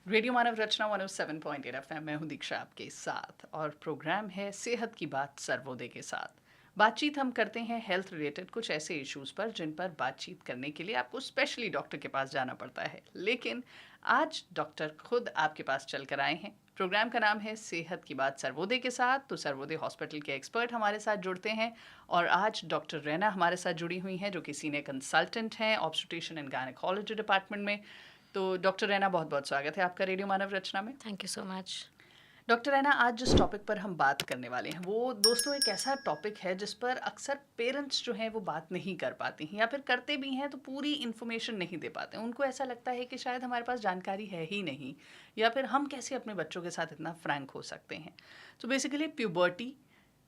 Radio मानव रचना 107.8 FM में हूँ दीक्षा आपके साथ और प्रोग्राम है सेहत की बात सर्वोदय के साथ। बातचीत हम करते हैं हेल्थ रिलेटेड कुछ ऐसे इश्यूज पर जिन पर बातचीत करने के लिए आपको स्पेशली डॉक्टर के पास जाना पड़ता है, लेकिन आज डॉक्टर खुद आपके पास चल कर आए हैं। प्रोग्राम का नाम है सेहत की बात सर्वोदय के साथ, तो सर्वोदय हॉस्पिटल के एक्सपर्ट हमारे साथ जुड़ते हैं और आज डॉक्टर रैना हमारे साथ जुड़ी हुई हैं जो कि सीनियर कंसल्टेंट हैं ऑब्स्टेट्रिशियन एंड गायनेकोलॉजी डिपार्टमेंट में। तो डॉक्टर रैना, बहुत बहुत स्वागत है आपका रेडियो मानव रचना में। Thank you so much. Doctor Raina, आज जिस टॉपिक पर हम बात करने वाले हैं वो दोस्तों एक ऐसा टॉपिक है जिस पर अक्सर पेरेंट्स जो हैं वो बात नहीं कर पाती हैं, या फिर करते भी हैं तो पूरी इन्फॉर्मेशन नहीं दे पाते हैं। उनको ऐसा लगता है कि शायद हमारे पास जानकारी है ही नहीं, या फिर हम कैसे अपने बच्चों के साथ इतना फ्रैंक हो सकते हैं। तो बेसिकली प्यूबर्टी,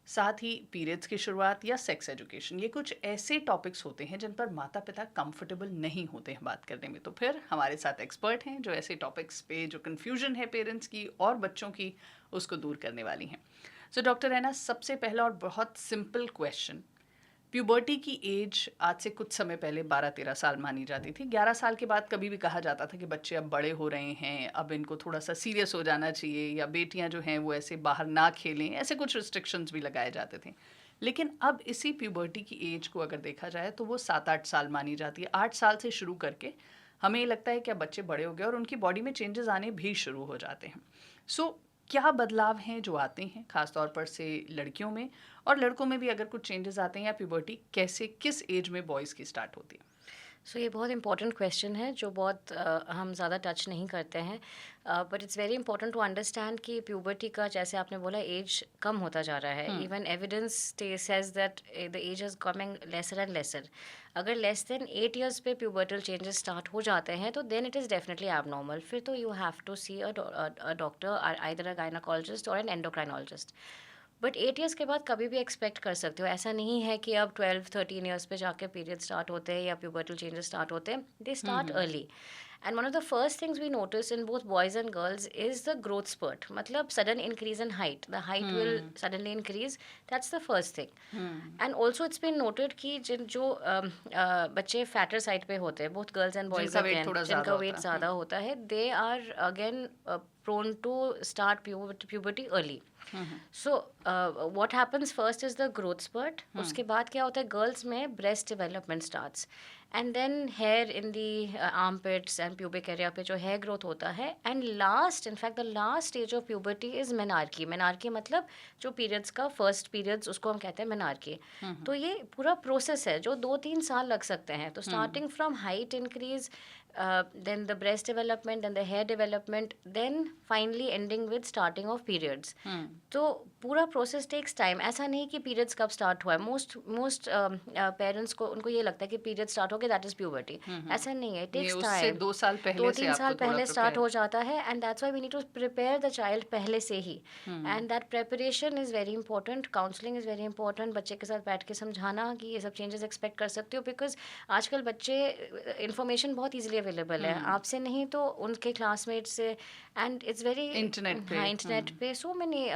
साथ ही पीरियड्स की शुरुआत या सेक्स एजुकेशन, ये कुछ ऐसे टॉपिक्स होते हैं जिन पर माता पिता कंफर्टेबल नहीं होते हैं बात करने में। तो फिर हमारे साथ एक्सपर्ट हैं जो ऐसे टॉपिक्स पे जो कन्फ्यूजन है पेरेंट्स की और बच्चों की, उसको दूर करने वाली हैं। सो डॉक्टर रैना, सबसे पहला और बहुत सिंपल क्वेश्चन, प्यूबर्टी की एज आज से कुछ समय पहले 12-13 साल मानी जाती थी। 11 साल के बाद कभी भी कहा जाता था कि बच्चे अब बड़े हो रहे हैं, अब इनको थोड़ा सा सीरियस हो जाना चाहिए, या बेटियां जो हैं वो ऐसे बाहर ना खेलें, ऐसे कुछ रिस्ट्रिक्शंस भी लगाए जाते थे। लेकिन अब इसी प्यूबर्टी की एज को अगर देखा जाए तो वो 7-8 साल मानी जाती है। 8 साल से शुरू करके हमें ये लगता है कि अब बच्चे बड़े हो गए और उनकी बॉडी में चेंजेस आने भी शुरू हो जाते हैं। सो क्या बदलाव हैं जो आते हैं खासतौर पर से लड़कियों में, और लड़कों में भी अगर कुछ चेंजेस आते हैं, या प्यूबर्टी कैसे किस एज में बॉयज़ की स्टार्ट होती है? सो ये बहुत इंपॉर्टेंट क्वेश्चन है जो बहुत हम ज़्यादा टच नहीं करते हैं, but it's very important to understand कि प्यूबर्टी का, जैसे आपने बोला, एज कम होता जा रहा है। Hmm, even evidence says that the age is coming lesser and lesser. अगर लेस देन 8 ईयर्स पे प्यूबर्टल चेंजेस स्टार्ट हो जाते हैं तो then it is definitely abnormal. फिर तो you have to see a doctor, either a gynaecologist or an endocrinologist. But 8 years के बाद कभी भी एक्सपेक्ट कर सकते हो। ऐसा नहीं है कि अब 12-13 ईयर्स पे जाके पीरियड स्टार्ट होते हैं या प्यूबर्टल चेंजेस स्टार्ट होते हैं। They hmm, start hmm, early. And one of the first things we notice in both boys and girls is the growth spurt, मतलब sudden increase in height. The height will hmm, suddenly increase. That's the first thing. Hmm. And also it's been noted कि बच्चे fatter side पे होते हैं, both girls and boys जिनका weight again, थोड़ा ज़्यादा जिनका होता वेट है। ज़्यादा होता है, दे are again prone to start puberty early. Hmm, hmm, so what happens first is the growth spurt. Hmm, उसके बाद क्या होता है, गर्ल्स में breast development starts, and then hair in the armpits and pubic area पे जो hair growth होता है। And last, in fact the last stage of puberty is menarche. Menarche मतलब जो पीरियड्स का फर्स्ट पीरियड्स, उसको हम कहते हैं मेनार्की। हुँ, तो ये पूरा प्रोसेस है जो 2-3 साल लग सकते हैं। तो hmm, starting from height increase, then the breast development, then the hair development, then finally ending with starting of periods. हुँ, तो पूरा प्रोसेस टेक्स टाइम। ऐसा नहीं कि पीरियड्स कब स्टार्ट हुआ है। मोस्ट मोस्ट पेरेंट्स को, उनको ये लगता है कि पीरियड स्टार्ट हो गया, दैट इज प्यूबर्टी। हुँ, हुँ। ऐसा नहीं है, इट ये टेक्स उससे टाइम। 2 साल दो पहले से तीन साल आपको थोड़ा पहले स्टार्ट प्रिपेयर। हो जाता है, and that's why we need to prepare the child पहले से ही। Hmm, and that preparation is very important. Counselling is very important. बच्चे के साथ बैठ के समझाना कि ये सब चेंजेस एक्सपेक्ट कर सकते हो, बिकॉज आजकल बच्चे, इंफॉर्मेशन बहुत ईजिली अवेलेबल है, हुँ, आपसे नहीं तो उनके क्लासमेट से। एंड इट्स वेरी, इंटरनेट पे। हाँ, इंटरनेट हुँ, पे so many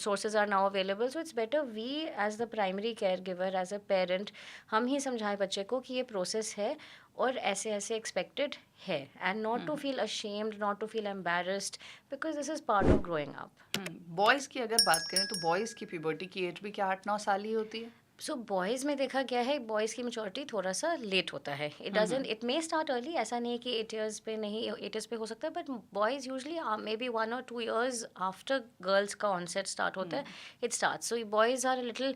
sources are now available. So it's better we as the primary care giver, as a parent, हम ही समझाएं बच्चे को कि ये प्रोसेस है और ऐसे ऐसे एक्सपेक्टेड है, and not hmm, to hmm, feel ashamed, not to feel embarrassed, because this is part of growing up. Hmm. Boys की अगर बात करें तो बॉयज़ की प्यूबर्टी की एज भी क्या 8-9 साल ही होती है? सो बॉयज़ में देखा गया है, बॉयज़ की मैच्योरिटी थोड़ा सा लेट होता है। It hmm, doesn't, hmm, it may start early. ऐसा नहीं है कि 8 ईयर्स पे नहीं, 8 ईयर्स पे हो सकता है, but boys usually may be 1 or 2 years after girls का ऑनसेट स्टार्ट होता है, hmm, it start. So boys are little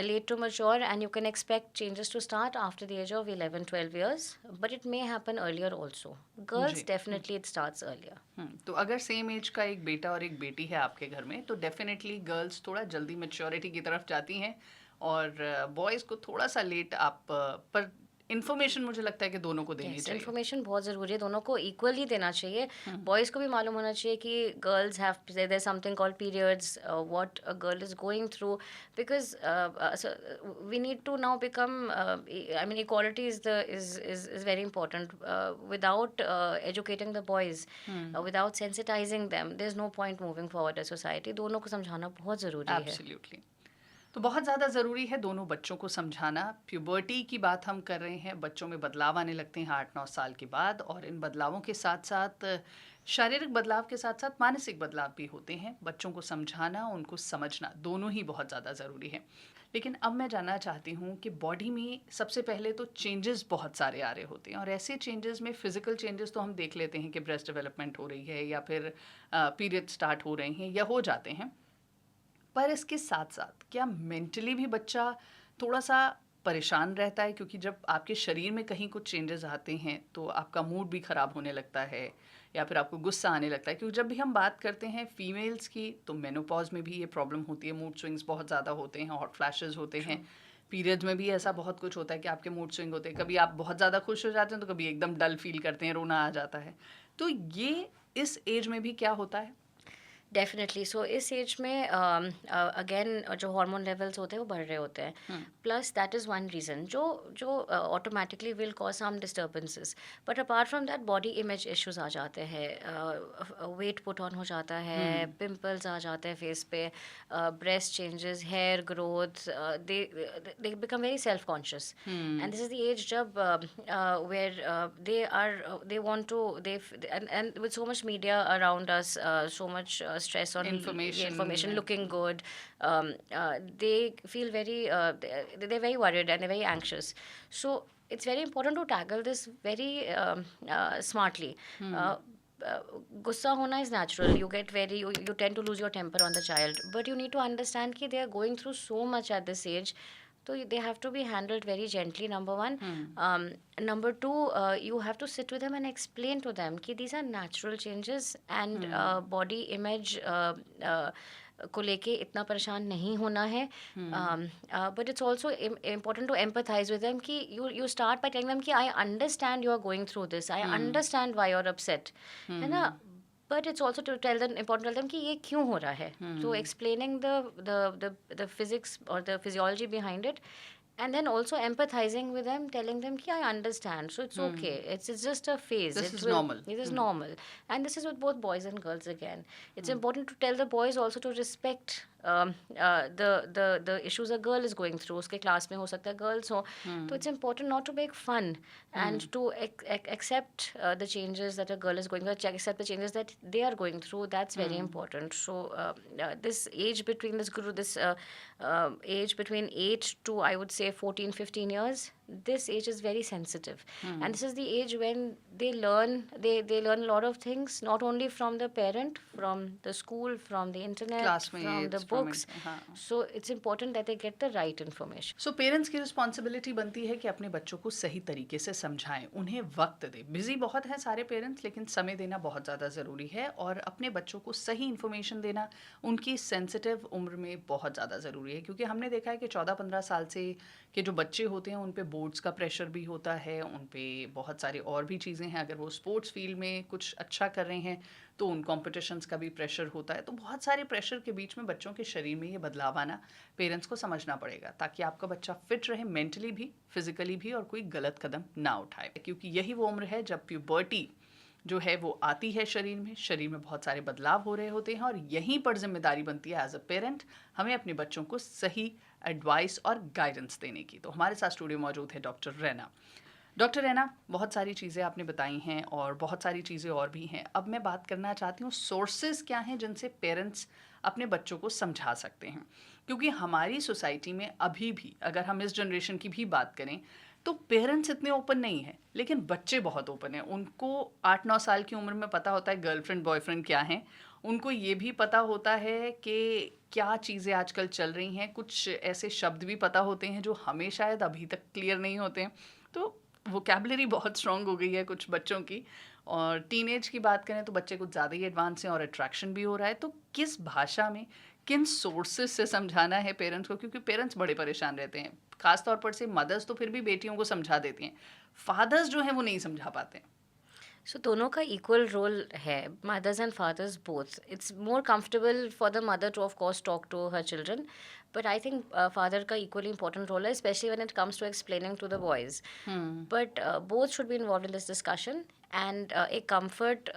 late to mature, and you can expect changes to start after the age of 11-12 years, but it may happen earlier also. Girls जी। Hmm, definitely it starts earlier. Hmm. तो अगर same as का एक बेटा और एक बेटी है आपके घर में, तो डेफ़िनेटली गर्ल्स थोड़ा जल्दी मैच्योरिटी की तरफ जाती हैं और बॉयज़ को थोड़ा-सा लेट आप पर इन्फॉर्मेशन मुझे लगता है कि दोनों को देनी यस, चाहिए। इन्फॉर्मेशन बहुत ज़रूरी है, दोनों को इक्वली देना चाहिए। हुँ, बॉयज़ को भी मालूम होना चाहिए कि girls have, there is something called periods, what a girl is going through, because we need to now become, I mean equality is the is very important. Without educating the boys, hmm. Without sensitizing them, there is no point moving forward as society. दोनों को समझाना बहुत ज़रूरी है। Absolutely. तो बहुत ज़्यादा ज़रूरी है दोनों बच्चों को समझाना। प्यूबर्टी की बात हम कर रहे हैं, बच्चों में बदलाव आने लगते हैं 8-9 साल के बाद, और इन बदलावों के साथ-साथ शारीरिक बदलाव के साथ साथ मानसिक बदलाव भी होते हैं। बच्चों को समझाना, उनको समझना दोनों ही बहुत ज़्यादा ज़रूरी है। लेकिन अब मैं जानना चाहती हूँ कि बॉडी में सबसे पहले तो चेंजेस बहुत सारे आ रहे होते हैं, और ऐसे चेंजेस में फिजिकल चेंजेस तो हम देख लेते हैं कि ब्रेस्ट डेवलपमेंट हो रही है या फिर पीरियड स्टार्ट हो रहे हैं या हो जाते हैं। पर इसके साथ-साथ क्या मेंटली भी बच्चा थोड़ा-सा परेशान रहता है? क्योंकि जब आपके शरीर में कहीं कुछ चेंजेस आते हैं, तो आपका मूड भी ख़राब होने लगता है या फिर आपको गुस्सा आने लगता है। क्योंकि जब भी हम बात करते हैं फीमेल्स की, तो मेनोपॉज़ में भी ये प्रॉब्लम होती है, मूड स्विंग्स बहुत ज़्यादा होते हैं, हॉट फ्लैशेज़ होते ट्रू। हैं। पीरियड्स में भी ऐसा बहुत कुछ होता है कि आपके मूड स्विंग होते हैं। कभी आप बहुत ज़्यादा खुश हो जाते हैं, तो कभी एकदम डल फ़ील करते हैं, रोना आ जाता है। तो ये इस एज में भी क्या होता है? डेफिनेटली। सो इस एज में अगेन जो हार्मोन लेवल्स होते हैं वो बढ़ रहे होते हैं, hmm, plus that is one reason जो जो automatically will cause some disturbances. But apart from that body image issues आ जाते हैं, वेट पुट ऑन हो जाता है, हुँ, पिंपल्स आ जाते हैं फेस पे, breast changes, hair growth, they they become very self conscious. Hmm, And this is the age jab where they want to and with so much media around us, so much stress on information information है। looking good, they feel very they're very worried and they're very anxious. So it's very important to tackle this very smartly. Hmm, uh, Gussa hona is natural. You tend to lose your temper on the child, but you need to understand that they are going through so much at this age, so they have to be handled very gently, number one. Hmm, Number two, you have to sit with them and explain to them that these are natural changes, and hmm, body image को लेके इतना परेशान नहीं होना है. हुँ, But it's also important to empathize with them कि you start by telling them कि I understand you are going through this, I hmm, understand why you're upset, है ना. हुँ, But it's also to tell them, important to tell them कि ये क्यों हो रहा है. So hmm, explaining the physics or the physiology behind it, and then also empathizing with them, telling them कि I understand, so it's hmm, okay, it's just a phase, this is will normal. it is hmm, normal. And this is with both boys and girls again. It's hmm, important to tell the boys also to respect the issues a girl is going through. उसके class में हो सकता है girls हो, so hmm, it's important not to make fun and hmm, to accept the changes that a girl is going through, accept the changes that they are going through. That's very hmm, important. So this age between age between 8 to, I would say, 14-15 years, this age is very sensitive, hmm, and this is the age when they learn a lot of things, not only from the parent, from the school, from the internet, from the classmates from books. हाँ। So it's important that they get the right information. So parents की responsibility बनती है कि अपने बच्चों को सही तरीके से समझाएं, उन्हें वक्त दें। बिजी बहुत हैं सारे पेरेंट्स, लेकिन समय देना बहुत ज़्यादा ज़रूरी है, और अपने बच्चों को सही इन्फॉर्मेशन देना उनकी सेंसिटिव उम्र में बहुत ज़्यादा ज़रूरी है। क्योंकि हमने देखा है कि 14-15 साल से के जो बच्चे होते हैं, उन पे बोर्ड्स का प्रेशर भी होता है, उन पे बहुत सारी और भी चीज़ें हैं। अगर वो स्पोर्ट्स फील्ड में कुछ अच्छा कर रहे हैं, तो उन कॉम्पिटिशन्स का भी प्रेशर होता है। तो बहुत सारे प्रेशर के बीच में बच्चों के शरीर में ये बदलाव आना पेरेंट्स को समझना पड़ेगा, ताकि आपका बच्चा फिट रहे, मेंटली भी, फिजिकली भी, और कोई गलत कदम ना उठाए। क्योंकि यही वो उम्र है जब प्यूबर्टी जो है वो आती है शरीर में बहुत सारे बदलाव हो रहे होते हैं, और यहीं पर जिम्मेदारी बनती है एज अ पेरेंट हमें अपने बच्चों को सही एडवाइस और गाइडेंस देने की। तो हमारे साथ स्टूडियो मौजूद है डॉक्टर रैना। डॉक्टर रैना, बहुत सारी चीज़ें आपने बताई हैं और बहुत सारी चीज़ें और भी हैं। अब मैं बात करना चाहती हूँ सोर्सेज क्या हैं जिनसे पेरेंट्स अपने बच्चों को समझा सकते हैं। क्योंकि हमारी सोसाइटी में अभी भी, अगर हम इस जनरेशन की भी बात करें, तो पेरेंट्स इतने ओपन नहीं हैं, लेकिन बच्चे बहुत ओपन हैं। उनको 8-9 साल की उम्र में पता होता है गर्लफ्रेंड बॉयफ्रेंड क्या हैं। उनको ये भी पता होता है कि क्या चीज़ें आजकल चल रही हैं। कुछ ऐसे शब्द भी पता होते हैं जो हमें शायद अभी तक क्लियर नहीं होते हैं। तो वोकैबुलरी बहुत स्ट्रॉन्ग हो गई है कुछ बच्चों की। और टीनेज की बात करें तो बच्चे कुछ ज़्यादा ही एडवांस हैं और अट्रैक्शन भी हो रहा है। तो किस भाषा में, किन सोर्सेज से समझाना है पेरेंट्स को? क्योंकि पेरेंट्स बड़े परेशान रहते हैं। खास तौर पर से मदर्स तो फिर भी बेटियों को समझा देती हैं, फादर्स जो हैं वो नहीं समझा पाते हैं। So दोनों का equal role है, mothers and fathers both. It's more comfortable for the mother to of course talk to her children, but I think father का equally important role है, especially when it comes to explaining to the boys. Hmm, But both should be involved in this discussion, and एक comfort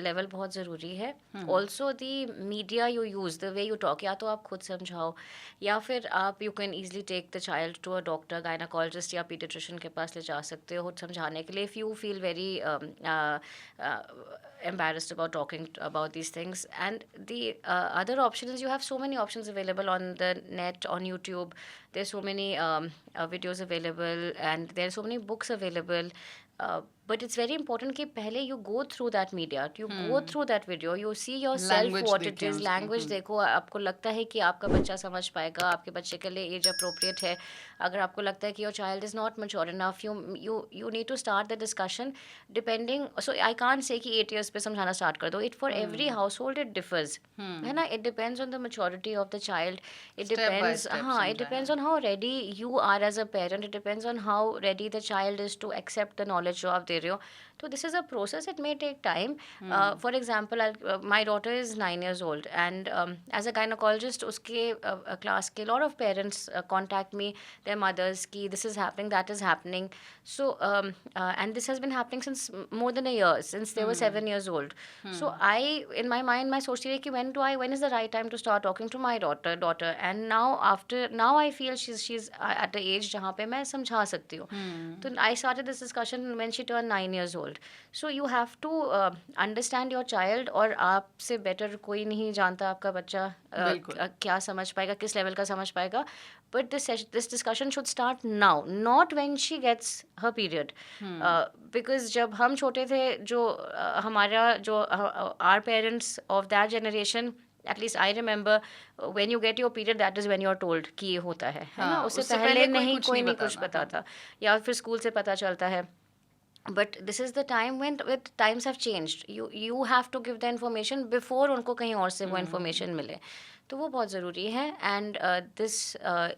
level बहुत ज़रूरी है. Also the media you use, the way you talk, या तो आप खुद समझाओ या फिर आप you can easily take the child to a doctor, gynaecologist या पीडियाट्रिशियन के पास ले जा सकते हो समझाने के लिए, if you feel very embarrassed about talking about these things. And the other option is you have so many options available on the net, on YouTube. There's so many videos available, and there are so many books available. But it's very important कि पहले you go through that media, you go through that video, you see yourself language what it देखें is, उसकी। language देखो, आपको लगता है कि आपका बच्चा समझ पाएगा, आपके बच्चे के लिए एज अप्रोप्रिएट है. अगर आपको लगता है कि your child is not mature enough, you need to start the discussion depending. So I can't say कि 8 years पे समझाना start कर दो. It for every household it differs. है ना? It depends on the maturity of the child. It Step by depends, step हाँ, it depends समझाएं। on how ready you are as a parent. It depends on how ready the child is to accept the knowledge जो आप दे रहे हो. So this is a process. It may take time. For example, my daughter is 9 years old, and as a gynecologist, उसके class के lot of parents contact me, their mothers, कि this is happening, that is happening. So and this has been happening since more than a year, since they were 7 years old. So I, in my mind, मैं सोचती रही कि when is the right time to start talking to my daughter, and now I feel she's at the age जहाँ पे मैं समझा सकती हूँ. तो I started this discussion when she turned 9 years old. So you have to understand your child, और आपसे better कोई नहीं जानता आपका बच्चा बिल्कुल। क्या समझ पाएगा, किस level का समझ पाएगा. But this discussion should start now, not when she gets her period. Because जब हम छोटे थे, जो हमारा जो our parents of that generation, at least I remember, when you get your period, that is when you are told कि ये होता है ना. हाँ, उससे उससे पहले पहले नहीं, कुछ कोई नहीं नहीं कुछ बताता। बताता, या फिर स्कूल से पता चलता है. But this is the time when with times have changed. You have to give the information before उनको कहीं और से वो information मिले. तो वो बहुत ज़रूरी है. And this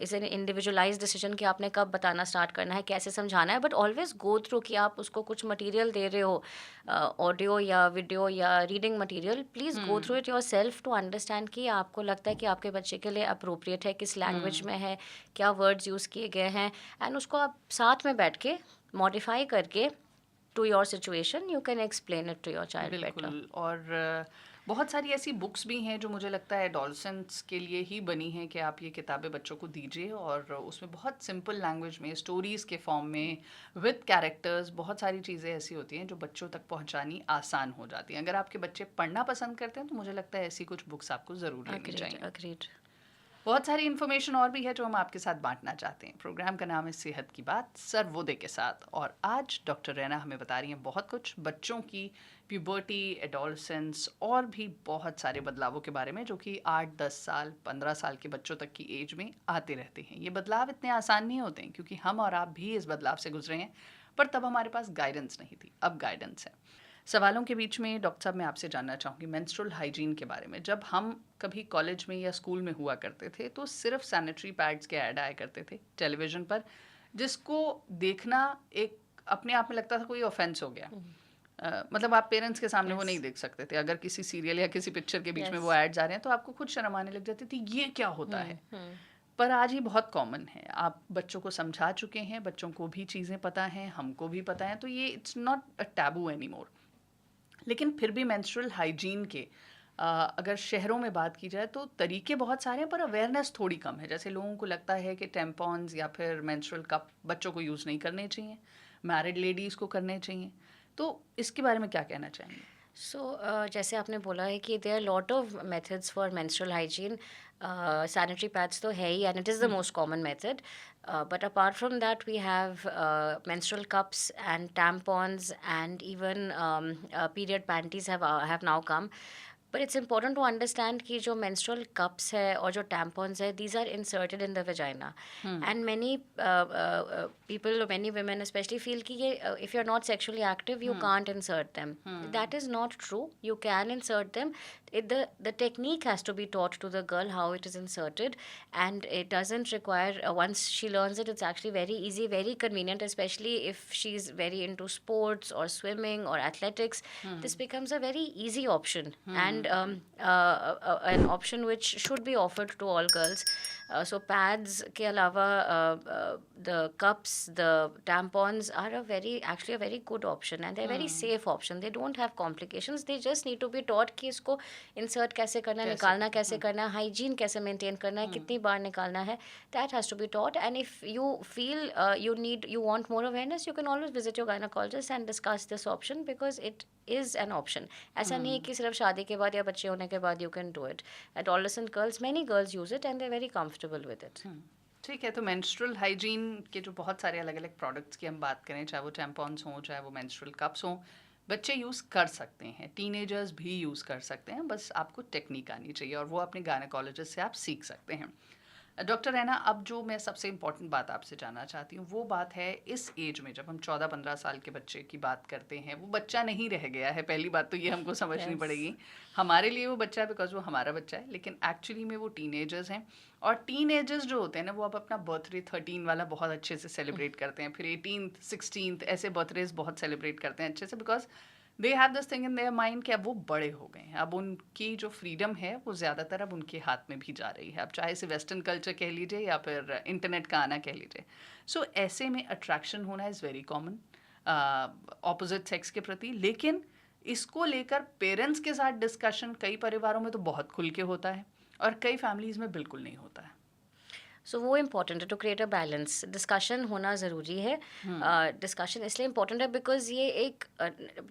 is an individualized decision कि आपने कब बताना स्टार्ट करना है, कैसे समझाना है. But always go through कि आप उसको कुछ मटेरियल दे रहे हो, ऑडियो या वीडियो या reading material, please go through it yourself to understand कि आपको लगता है कि आपके बच्चे के लिए अप्रोप्रिएट है, किस लैंग्वेज में है, क्या वर्ड्स यूज़ किए गए हैं. एंड उसको आप साथ में बैठ के मॉडिफाई करके to your situation, you can explain it to your child better. बिल्कुल। और बहुत सारी ऐसी बुक्स भी हैं जो मुझे लगता है एडोलसेंट्स के लिए ही बनी हैं कि आप ये किताबें बच्चों को दीजिए, और उसमें बहुत सिंपल लैंग्वेज में, स्टोरीज़ के फॉर्म में, विद कैरेक्टर्स, बहुत सारी चीज़ें ऐसी होती हैं जो बच्चों तक पहुंचानी आसान हो जाती हैं. अगर आपके बच्चे पढ़ना पसंद करते हैं तो मुझे लगता है ऐसी कुछ बुक्स आपको ज़रूर लेनी Agreed, चाहिए. agreed. बहुत सारी इन्फॉर्मेशन और भी है जो हम आपके साथ बांटना चाहते हैं. प्रोग्राम का नाम है सेहत की बात सर्वोदय के साथ, और आज डॉक्टर रैना हमें बता रही हैं बहुत कुछ बच्चों की प्यूबर्टी, एडोलसेंस और भी बहुत सारे बदलावों के बारे में जो कि 8, 10 साल, 15 साल के बच्चों तक की एज में आते रहते हैं. ये बदलाव इतने आसान नहीं होते हैं क्योंकि हम और आप भी इस बदलाव से गुजरे हैं, पर तब हमारे पास गाइडेंस नहीं थी. अब गाइडेंस है. सवालों के बीच में डॉक्टर साहब मैं आपसे जानना चाहूँगी मेंस्ट्रुअल हाइजीन के बारे में. जब हम कभी कॉलेज में या स्कूल में हुआ करते थे तो सिर्फ सैनिटरी पैड्स के ऐड आया करते थे टेलीविज़न पर, जिसको देखना एक अपने आप में लगता था कोई ऑफेंस हो गया. मतलब आप पेरेंट्स के सामने वो Yes. नहीं देख सकते थे. अगर किसी सीरियल या किसी पिक्चर के बीच में Yes. वो ऐड्स आ रहे हैं तो आपको खुद शर्म आने लग जाती थी, ये क्या होता है. पर आज ये बहुत कॉमन है. आप बच्चों को समझा चुके हैं, बच्चों को भी चीज़ें पता हैं, हमको भी पता है, तो ये it's not a taboo any more. लेकिन फिर भी मेंस्ट्रुअल हाइजीन के अगर शहरों में बात की जाए तो तरीके बहुत सारे हैं, पर अवेयरनेस थोड़ी कम है. जैसे लोगों को लगता है कि टेम्पॉन्स या फिर मेंस्ट्रुअल कप बच्चों को यूज़ नहीं करने चाहिए, मैरिड लेडीज़ को करने चाहिए. तो इसके बारे में क्या कहना चाहेंगे? So, जैसे आपने बोला है कि there are lot of methods for menstrual hygiene. Sanitary pads तो है ही, and it is the most common method. But apart from that, we have menstrual cups and tampons, and even period panties have now come. But it's important to understand कि जो menstrual cups है और जो tampons है, these are inserted in the vagina. And many people, many women especially feel कि ये if you're not sexually active, you can't insert them. That is not true. You can insert them. The technique has to be taught to the girl how it is inserted, and it doesn't require once she learns it, it's actually very easy, very convenient, especially if she's very into sports or swimming or athletics. This becomes a very easy option, and an option which should be offered to all girls. So pads के अलावा the cups, the tampons are actually a very good option, and they're very hmm. safe option. They don't have complications. They just need to be taught कि इसको insert कैसे करना है, कैसे निकालना करें? कैसे करना है, hygiene कैसे maintain करना है, कितनी बार निकालना है. That has to be taught. And if you feel you want more awareness, you can always visit your gynecologist and discuss this option, because it is an option. ऐसा नहीं है कि सिर्फ शादी के बाद या बच्चे होने के बाद you can do it. Adolescent girls, many girls use it and they're very comfortable with it. ठीक है, तो मेंस्ट्रुअल हाइजीन के जो बहुत सारे अलग अलग प्रोडक्ट्स की हम बात करें, चाहे वो टैम्पॉन्स हों, चाहे वो मेंस्ट्रुअल कप्स हों, बच्चे यूज़ कर सकते हैं, टीनेजर्स भी यूज़ कर सकते हैं, बस आपको टेक्निक आनी चाहिए और वो अपने गायनेकोलॉजिस्ट से आप सीख सकते हैं। डॉक्टर रैना, अब जो मैं सबसे इम्पॉर्टेंट बात आपसे जानना चाहती हूँ वो बात है इस एज में, जब हम 14-15 साल के बच्चे की बात करते हैं, वो बच्चा नहीं रह गया है। पहली बात तो ये हमको समझनी Yes. पड़ेगी। हमारे लिए वो बच्चा है बिकॉज वो हमारा बच्चा है, लेकिन एक्चुअली में वो टीनेजर्स हैं। और टीनेजर्स जो होते हैं ना, वो अब अपना बर्थडे 13 वाला बहुत अच्छे से सेलिब्रेट करते हैं, फिर 18th 16th ऐसे बर्थडेज बहुत सेलिब्रेट करते हैं अच्छे से, because they have this thing in their mind कि अब वो बड़े हो गए हैं, अब उनकी जो फ्रीडम है वो ज़्यादातर अब उनके हाथ में भी जा रही है। अब चाहे इसे वेस्टर्न कल्चर कह लीजिए या फिर इंटरनेट का आना कह लीजिए। सो ऐसे में अट्रैक्शन होना is very common opposite sex के प्रति, लेकिन इसको लेकर पेरेंट्स के साथ डिस्कशन कई परिवारों में तो बहुत खुल के होता है और कई फैमिलीज़ में बिल्कुल नहीं होता है। सो वो इम्पॉर्टेंट है to create a balance. Discussion होना ज़रूरी है. डिस्कशन इसलिए इम्पॉर्टेंट है बिकॉज ये एक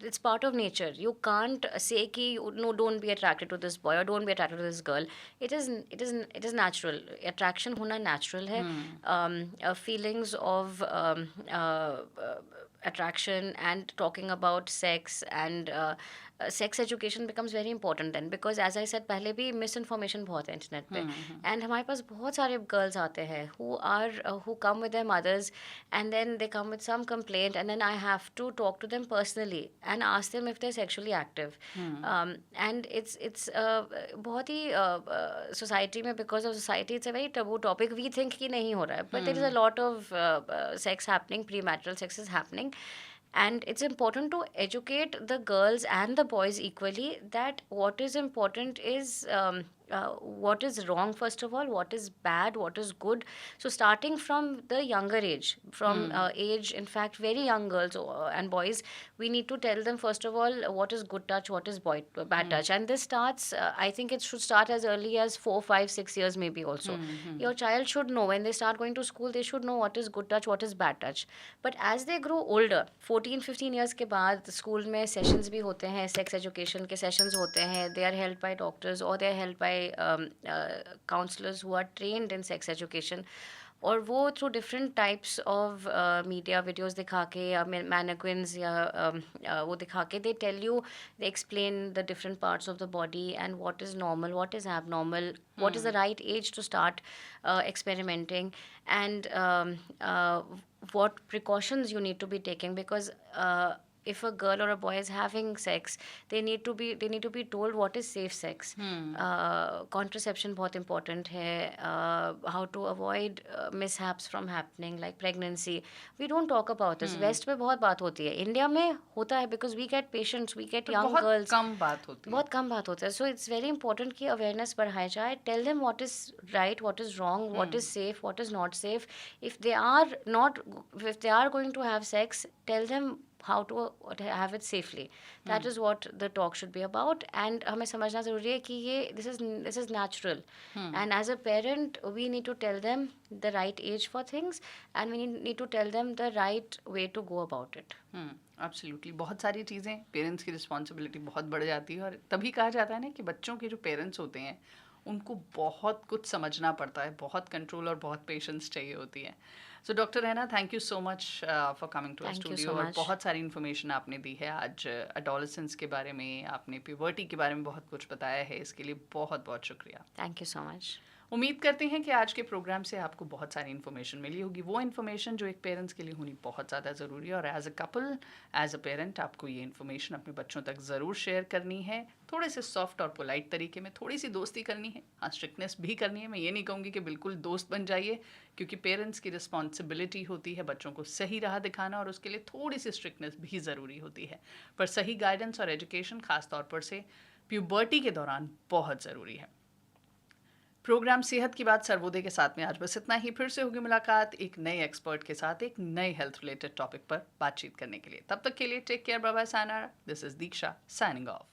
it's part of nature. You can't say कि no, don't be attracted to this boy or don't be attracted to this girl. It is natural. Attraction होना natural है. Feelings of attraction and talking about sex and sex education becomes very important then, because as I said पहले भी misinformation बहुत है internet पे. And हमारे पास बहुत सारे girls आते हैं who come with their mothers, and then they come with some complaint, and then I have to talk to them personally and ask them if they're sexually active. And it's बहुत ही society में, because of society it's a very taboo topic. We think कि नहीं हो रहा है, but there is a lot of sex happening, premarital sex is happening. And it's important to educate the girls and the boys equally that what is important is what is wrong, first of all, what is bad, what is good. So starting from the younger age, from age, in fact very young girls and boys, we need to tell them first of all what is good touch, what is bad touch. And this starts I think it should start as early as 4, 5, 6 years maybe also. Your child should know, when they start going to school, they should know what is good touch, what is bad touch. But as they grow older, 14, 15 years के बाद school में sessions भी होते हैं, sex education के sessions होते हैं. They are help by doctors और they are help by counselors who are trained in sex education. और वो through different types of media videos दिखा के या मैनेक्विन्स या वो दिखा के they tell you, they explain the different parts of the body and what is normal, what is abnormal, what is the right age to start experimenting, and what precautions you need to be taking, because if a girl or a boy is having sex, they need to be told what is safe sex. Contraception बहुत important है. How to avoid mishaps from happening, like pregnancy. We don't talk about this. West में बहुत बात होती है, India में होता है because we get patients, we get young बहुत girls. कम बात होती है। बहुत कम बात होता है. So it's very important कि awareness बढ़ाया जाए. Tell them what is right, what is wrong, what is safe, what is not safe. If they are going to have sex, tell them how to have it safely. That is what the talk should be about. And हमें समझना ज़रूरी है कि ये this is natural. And as a parent, we need to tell them the right age for things, and we need to tell them the right way to go about it. Absolutely. बहुत सारी चीज़ें, parents की responsibility बहुत बढ़ जाती है और तभी कहा जाता है ना कि बच्चों के जो पेरेंट्स होते हैं उनको बहुत कुछ समझना पड़ता है, बहुत कंट्रोल और बहुत पेशेंस चाहिए होती है. So doctor Raina, thank you so much for coming to our Thank you studio so और much. बहुत सारी इन्फॉर्मेशन आपने दी है आज. एडोलेसेंस के बारे में, आपने प्यूबर्टी के बारे में बहुत कुछ बताया है. इसके लिए बहुत बहुत शुक्रिया. Thank you so much. उम्मीद करते हैं कि आज के प्रोग्राम से आपको बहुत सारी इन्फॉर्मेशन मिली होगी, वो इन्फॉर्मेशन जो एक पेरेंट्स के लिए होनी बहुत ज़्यादा ज़रूरी है. और as a couple, as a parent, आपको ये इन्फॉर्मेशन अपने बच्चों तक ज़रूर शेयर करनी है. थोड़े से सॉफ्ट और पोलाइट तरीके में, थोड़ी सी दोस्ती करनी है. हाँ, स्ट्रिक्टनेस भी करनी है. मैं ये नहीं कहूँगी कि बिल्कुल दोस्त बन जाइए, क्योंकि पेरेंट्स की रिस्पॉन्सिबिलिटी होती है बच्चों को सही राह दिखाना और उसके लिए थोड़ी सी स्ट्रिक्टनेस भी ज़रूरी होती है. पर सही गाइडेंस और एजुकेशन ख़ास तौर पर से प्यूबर्टी के दौरान बहुत ज़रूरी है. प्रोग्राम सेहत की बात सर्वोदय के साथ में आज बस इतना ही। फिर से होगी मुलाकात एक नए एक्सपर्ट के साथ एक नए हेल्थ रिलेटेड टॉपिक पर बातचीत करने के लिए। तब तक के लिए take care, bye bye, sayonara. This is Diksha signing of.